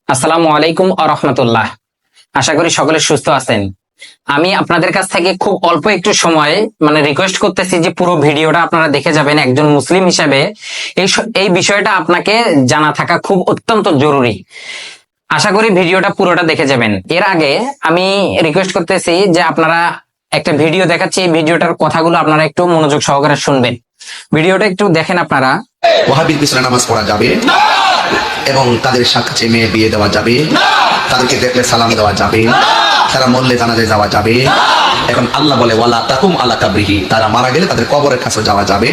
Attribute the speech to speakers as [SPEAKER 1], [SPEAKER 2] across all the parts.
[SPEAKER 1] আসসালামু আলাইকুম আ রহমতুল্লাহ। আশা করি সকলে সুস্থ আছেন। আমি আপনাদের কাছ থেকে খুব অল্প একটু সময়ে রিকোয়েস্ট করতেছি যে পুরো ভিডিওটা আপনারা দেখে যাবেন। একজন মুসলিম হিসেবে এই বিষয়টা আপনাকে জানা থাকা খুব অত্যন্ত জরুরি। আশা করি ভিডিওটা পুরোটা দেখে যাবেন। এর আগে আমি রিকোয়েস্ট করতেছি যে আপনারা একটা ভিডিও দেখাচ্ছি, এই ভিডিওটার কথাগুলো আপনারা একটু মনোযোগ সহকারে শুনবেন। ভিডিওটা একটু দেখেন আপনারা।
[SPEAKER 2] ওয়াহাবির পিছনে নামাজ পড়া যাবে এবং তাদের সাক্ষাৎ মেয়ে বিয়ে দেওয়া যাবে, তাদেরকে দেখলে সালাম দেওয়া যাবে, তারা মরলে জানাজায় যাওয়া যাবে। এখন আল্লাহ বলে ওয়ালা তাকুম আলা কাবরিহি, তারা মারা গেলে তাদের কবরের কাছে যাওয়া যাবে।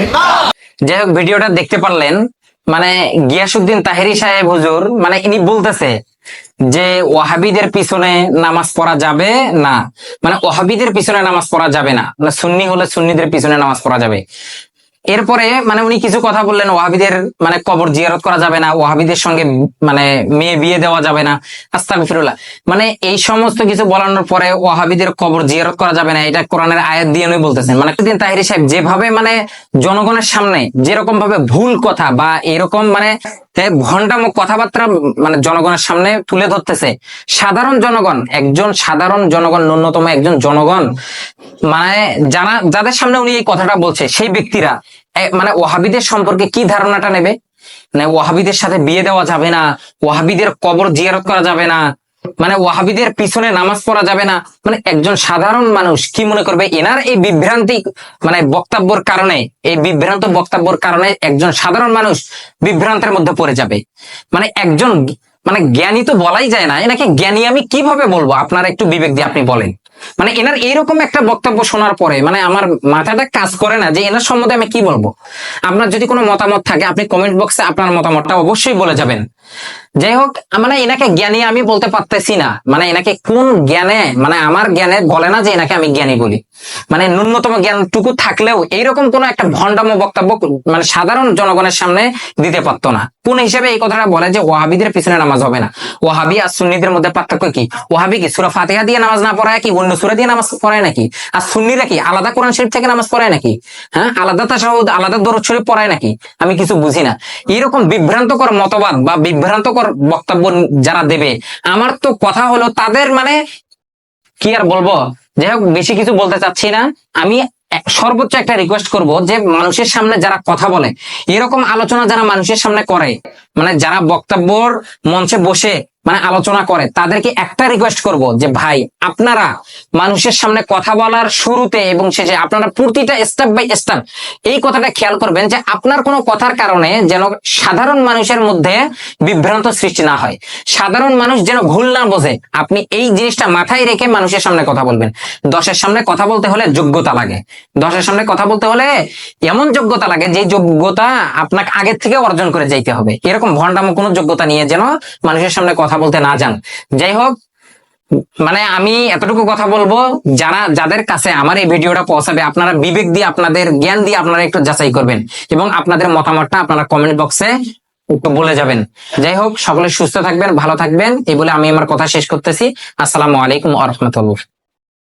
[SPEAKER 1] যাই হোক, ভিডিওটা দেখতে পারলেন। গিয়াসউদ্দিন তাহেরি সাহেব হুজুর ইনি বলতেছে যে ওয়াহাবিদের পিছনে নামাজ পড়া যাবে না, ওয়াহাবিদের পিছনে নামাজ পড়া যাবে না, সুন্নি হলে সুন্নিদের পিছনে নামাজ পড়া যাবে। এরপরে উনি কিছু কথা বললেন, ওয়াহাবিদের কবর জিয়ারত করা যাবে না, ওয়াহাবিদের সঙ্গে মেয়ে বিয়ে দেওয়া যাবে না, আস্তাগফিরুল্লাহ। এই সমস্ত কিছু বলানোর পরে ওয়াহাবিদের কবর জিয়ারত করা যাবে না, এটা কোরআনের আয়াত দিয়ে উনি বলতেছেন। দিন তাহেরি সাহেব যেভাবে জনগণের সামনে যেরকম ভাবে ভুল কথা বা এরকম ভণ্ডামক কথাবার্তা জনগণের সামনে তুলে ধরতেছে, সাধারণ জনগণ, একজন সাধারণ জনগণ, ন্যূনতম একজন জনগণ যাদের সামনে উনি এই কথাটা বলছে, সেই ব্যক্তিরা ওয়াহাবিদের সম্পর্কে কি ধারণাটা নেবে? ওয়াহাবিদের সাথে বিয়ে দেওয়া যাবে না, ওয়াহাবিদের কবর জিয়ারত করা যাবে না, ওয়াহাবিদের পিছনে নামাজ পড়া যাবে না, একজন সাধারণ মানুষ কি মনে করবে? এনার এই বিভ্রান্তি বক্তব্যের কারণে, এই বিভ্রান্ত বক্তব্যের কারণে একজন সাধারণ মানুষ বিভ্রান্তের মধ্যে পড়ে যাবে। একজন জ্ঞানী তো বলাই যায় না, এনাকে জ্ঞানী আমি কিভাবে বলবো? আপনার একটু বিবেক দিয়ে আপনি বলেন। এনার এইরকম একটা বক্তব্য শোনার পরে আমার মাথাটা কাজ করে না যে এনার সম্বন্ধে আমি কি বলবো। আপনার যদি কোনো মতামত থাকে আপনি কমেন্ট বক্সে আপনার মতামতটা অবশ্যই বলে যাবেন। যাই হোক, এনাকে জ্ঞানী আমি বলতে পারতেছি না। এনাকে কোন জ্ঞানে, আমার জ্ঞানে বলে না যে এনাকে আমি জ্ঞানী বলি। ন্যূনতম জ্ঞানটুকু থাকলেও এইরকম কোন একটা ভণ্ডাম বক্তব্য সাধারণ জনগণের সামনে দিতে পারতো না। কোন হিসেবে এই কথাটা বলে যে ওয়াহাবিদের পিছনে নামাজ হবে না? ওয়াহাবি আর সুন্নিদের মধ্যে পার্থক্য কি? ওয়াহাবি কি সূরা ফাতিহা দিয়ে নামাজ না পড়ায় কি অন্য সূরা দিয়ে নামাজ পড়ায় নাকি? আর সুন্নিরা কি আলাদা কোরআন শরীফ থেকে নামাজ পড়ায় নাকি? হ্যাঁ, আলাদা তাশাহুদ, আলাদা দরুদ শরীফ পড়ায় নাকি? আমি কিছু বুঝি না। এরকম বিভ্রান্তকর মতবাদ বা বিভ্রান্তকর বক্তব্য যারা দেবে, আমার তো কথা হলো তাদের কি আর বলবো। যাই হোক, বেশি কিছু বলতে চাচ্ছি না। আমি সর্বোচ্চ একটা রিকোয়েস্ট করব যে মানুষের সামনে যারা কথা বলে, এরকম আলোচনা যারা মানুষের সামনে করে, যারা বক্তব্যর মঞ্চে বসে আলোচনা করে, তাদেরকে একটা রিকোয়েস্ট করব যে ভাই, আপনারা মানুষের সামনে কথা বলার শুরুতে এবং শেষে আপনারা প্রতিটা স্টেপ বাই স্টেপ এই কথাটা খেয়াল করবেন যে আপনার কোনো কথার কারণে যেন সাধারণ মানুষের মধ্যে বিভ্রান্ত সৃষ্টি না হয়, সাধারণ মানুষ যেন ভুল না বোঝে। আপনি এই জিনিসটা মাথায় রেখে মানুষের সামনে কথা বলবেন। দশের সামনে কথা বলতে হলে যোগ্যতা লাগে, দশের সামনে কথা বলতে হলে এমন যোগ্যতা লাগে যে যোগ্যতা আপনাকে আগের থেকে অর্জন করে যাইতে হবে। এরকম ভণ্ডামো কোনো যোগ্যতা নিয়ে যেন মানুষের সামনে কথা বলতে না যান। যাই হোক, আমি এতটুকু কথা বলবো, যাদের কাছে আমার এই ভিডিওটা পৌঁছাবে, আপনারা বিবেক দিয়ে, আপনাদের জ্ঞান দিয়ে আপনারা একটু যাচাই করবেন এবং আপনাদের মতামতটা আপনারা কমেন্ট বক্সে একটু বলে যাবেন। যাই হোক, সকলে সুস্থ থাকবেন, ভালো থাকবেন, এই বলে আমি আমার কথা শেষ করতেছি। আসসালামু আলাইকুম ওয়া রাহমাতুল্লাহ।